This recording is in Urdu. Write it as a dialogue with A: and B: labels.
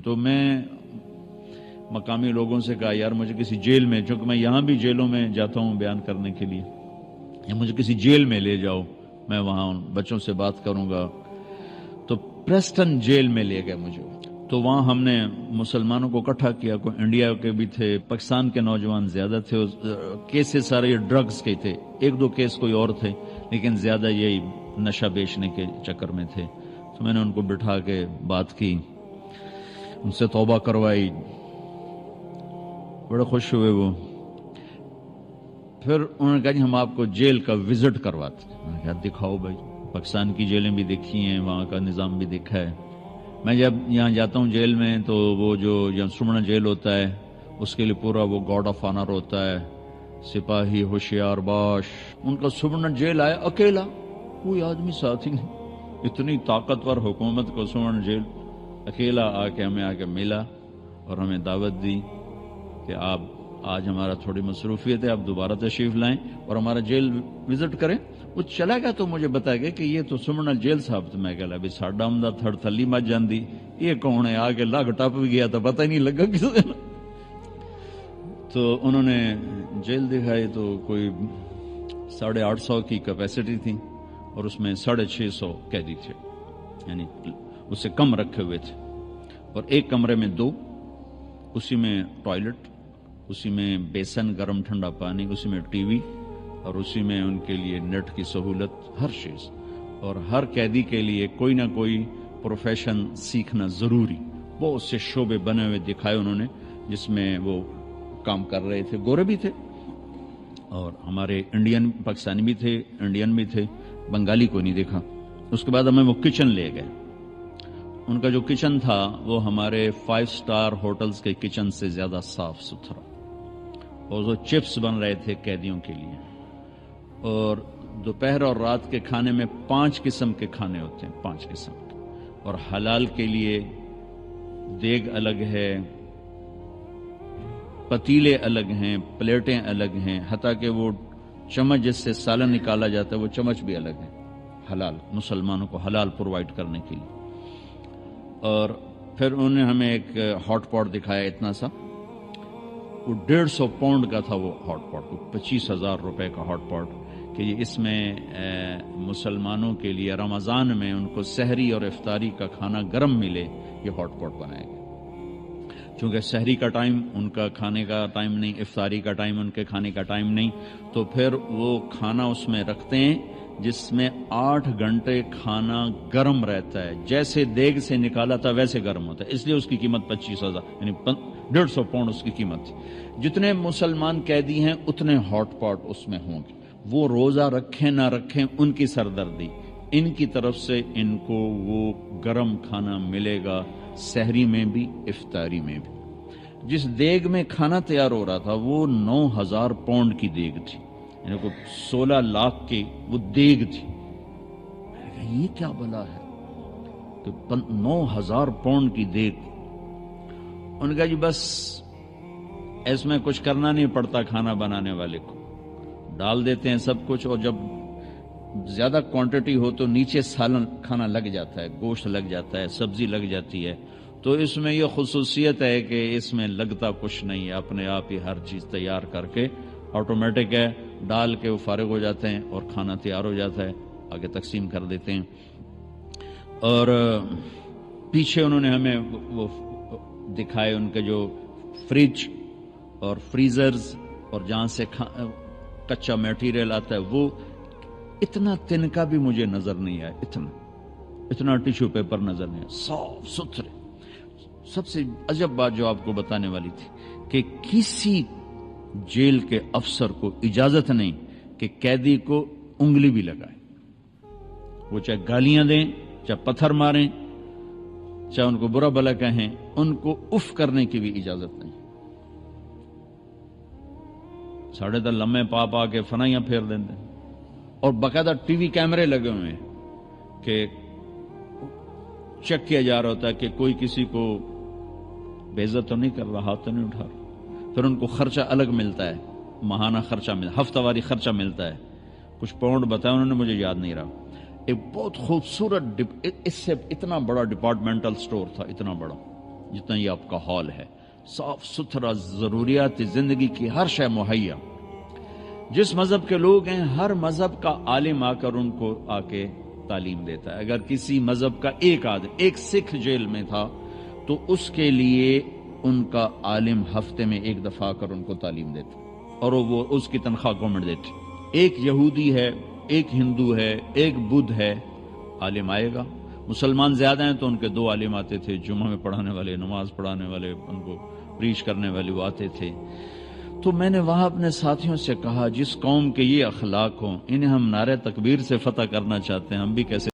A: تو میں مقامی لوگوں سے کہا یار مجھے کسی جیل میں، چونکہ میں یہاں بھی جیلوں میں جاتا ہوں بیان کرنے کے لیے، یا مجھے کسی جیل میں لے جاؤ، میں وہاں ان بچوں سے بات کروں گا۔ تو پریسٹن جیل میں لے گئے مجھے، تو وہاں ہم نے مسلمانوں کو اکٹھا کیا، کوئی انڈیا کے بھی تھے، پاکستان کے نوجوان زیادہ تھے، کیسز سارے یہ ڈرگز کے تھے، ایک دو کیس کوئی اور تھے لیکن زیادہ یہی نشہ بیچنے کے چکر میں تھے۔ تو میں نے ان کو بٹھا کے بات کی، ان سے توبہ کروائی، بڑے خوش ہوئے وہ۔ پھر انہوں نے کہا جی ہم آپ کو جیل کا وزٹ کرواتے ہیں۔ میں نے کہا دکھاؤ بھائی، پاکستان کی جیلیں بھی دیکھی ہیں، وہاں کا نظام بھی دیکھا ہے۔ میں جب یہاں جاتا ہوں جیل میں تو وہ جو سمنا جیل ہوتا ہے اس کے لیے پورا وہ گارڈ آف آنر ہوتا ہے، سپاہی ہوشیار باش۔ ان کا سمنا جیل آیا اکیلا، کوئی آدمی ساتھ ہی نہیں، اتنی طاقتور حکومت کو سمنا جیل اکیلا آ کے ہمیں آ کے ملا اور ہمیں دعوت دی کہ آپ آج ہمارا تھوڑی مصروفیت ہے، آپ دوبارہ تشریف لائیں اور ہمارا جیل وزٹ کریں۔ وہ چلا گیا تو مجھے بتایا گیا کہ یہ تو سمنا جیل صاحب، تو میں کہا بھی ساڈا ہمدا تھڑ تھلی مچ جاندی، یہ کون ہے؟ آ کے لگ ٹپ بھی گیا تو پتہ ہی نہیں لگا کس دن۔ تو انہوں نے جیل دکھائی تو کوئی 850 کی کیپیسٹی تھی اور اس میں 650 قیدی تھے، یعنی اس سے کم رکھے ہوئے تھے، اور ایک کمرے میں 2، اسی میں ٹوائلٹ، اسی میں بیسن گرم ٹھنڈا پانی، اسی میں ٹی وی، اور اسی میں ان کے لیے نیٹ کی سہولت، ہر چیز۔ اور ہر قیدی کے لیے کوئی نہ کوئی پروفیشن سیکھنا ضروری، بہت سے شعبے بنے ہوئے دکھائے انہوں نے جس میں وہ کام کر رہے تھے، گورے بھی تھے اور ہمارے انڈین پاکستانی بھی تھے، انڈین بھی تھے، بنگالی کو نہیں دیکھا۔ اس کے بعد ہمیں وہ کچن لے گئے۔ ان کا جو کچن تھا وہ ہمارے 5 سٹار ہوٹلز کے کچن سے زیادہ صاف ستھرا، اور وہ چپس بن رہے تھے قیدیوں کے لیے، اور دوپہر اور رات کے کھانے میں 5 قسم کے کھانے ہوتے ہیں، 5 قسم کے، اور حلال کے لیے دیگ الگ ہے، پتیلے الگ ہیں، پلیٹیں الگ ہیں، حتیٰ کہ وہ چمچ جس سے سالن نکالا جاتا ہے وہ چمچ بھی الگ ہے، حلال، مسلمانوں کو حلال پرووائڈ کرنے کے لیے۔ اور پھر انہوں نے ہمیں ایک ہاٹ پاٹ دکھایا اتنا سا، وہ 150 پاؤنڈ کا تھا وہ ہاٹ پاٹ، 25,000 روپے کا ہاٹ پاٹ، کہ یہ اس میں مسلمانوں کے لیے رمضان میں ان کو سحری اور افطاری کا کھانا گرم ملے، یہ ہاٹ پاٹ بنائے گا۔ چونکہ سحری کا ٹائم ان کا کھانے کا ٹائم نہیں، افطاری کا ٹائم ان کے کھانے کا ٹائم نہیں، تو پھر وہ کھانا اس میں رکھتے ہیں جس میں 8 گھنٹے کھانا گرم رہتا ہے، جیسے دیگ سے نکالا تھا ویسے گرم ہوتا ہے، اس لیے اس کی قیمت 25,000 یعنی 150 پاؤنڈ اس کی قیمت تھی۔ جتنے مسلمان قیدی ہیں اتنے ہاٹ پاٹ اس میں ہوں گے، وہ روزہ رکھیں نہ رکھیں ان کی سردردی، ان کی طرف سے ان کو وہ گرم کھانا ملے گا، سحری میں بھی افطاری میں بھی۔ جس دیگ میں کھانا تیار ہو رہا تھا وہ 9,000 پاؤنڈ کی دیگ تھی، یعنی کوئی 16 لاکھ کی وہ دیگ تھی۔ یہ کیا بلا ہے کہ 9,000 پاؤنڈ کی دیگ؟ ان کا جی بس اس میں کچھ کرنا نہیں پڑتا، کھانا بنانے والے کو ڈال دیتے ہیں سب کچھ، اور جب زیادہ کوانٹٹی ہو تو نیچے سالن کھانا لگ جاتا ہے، گوشت لگ جاتا ہے، سبزی لگ جاتی ہے۔ تو اس میں یہ خصوصیت ہے کہ اس میں لگتا کچھ نہیں ہے، اپنے آپ ہی ہر چیز تیار کر کے آٹومیٹک ہے، ڈال کے وہ فارغ ہو جاتے ہیں اور کھانا تیار ہو جاتا ہے، آگے تقسیم کر دیتے ہیں۔ اور پیچھے انہوں نے ہمیں وہ دکھائے ان کے جو فریج اور فریزرز، اور جہاں سے کچا میٹیریل آتا ہے، وہ اتنا تنکا بھی مجھے نظر نہیں آیا، اتنا ٹیشو پیپر نظر نہیں آیا، صاف ستھرے۔ سب سے عجب بات جو آپ کو بتانے والی تھی کہ کسی جیل کے افسر کو اجازت نہیں کہ قیدی کو انگلی بھی لگائے، وہ چاہے گالیاں دیں، چاہے پتھر ماریں، چاہے ان کو برا بھلا کہیں، ان کو اف کرنے کی بھی اجازت نہیں۔ ساڑھے تو لمحے پا کے فنائیاں پھیر دیتے، اور باقاعدہ ٹی وی کیمرے لگے ہوئے ہیں کہ چیک کیا جا رہا ہوتا ہے کہ کوئی کسی کو بے عزت تو نہیں کر رہا، ہاتھ تو نہیں اٹھا رہا۔ پھر ان کو خرچہ الگ ملتا ہے، ماہانہ خرچہ ملتا، ہفتہ واری خرچہ ملتا ہے، کچھ پاؤنڈ بتایا انہوں نے، مجھے یاد نہیں رہا۔ ایک بہت خوبصورت، اس سے اتنا بڑا ڈپارٹمنٹل سٹور تھا، اتنا بڑا، جتنا یہ آپ کا ہال ہے، صاف ستھرا، ضروریات زندگی کی ہر شے مہیا. جس مذہب کے لوگ ہیں ہر مذہب کا عالم آ کر ان کو آ کے تعلیم دیتا ہے. اگر کسی مذہب کا ایک سکھ جیل میں تھا تو اس کے لیے ان کا عالم ہفتے میں ایک دفعہ آ کر ان کو تعلیم دیتا اور وہ اس کی تنخواہ گورنمنٹ دیتی. ایک یہودی ہے، ایک ہندو ہے، ایک بدھ ہے، عالم آئے گا. مسلمان زیادہ ہیں تو ان کے 2 عالم آتے تھے، جمعہ میں پڑھانے والے، نماز پڑھانے والے، ان کو پریچ کرنے والے وہ آتے تھے. تو میں نے وہاں اپنے ساتھیوں سے کہا جس قوم کے یہ اخلاق ہوں انہیں ہم نعرہ تکبیر سے فتح کرنا چاہتے ہیں، ہم بھی کیسے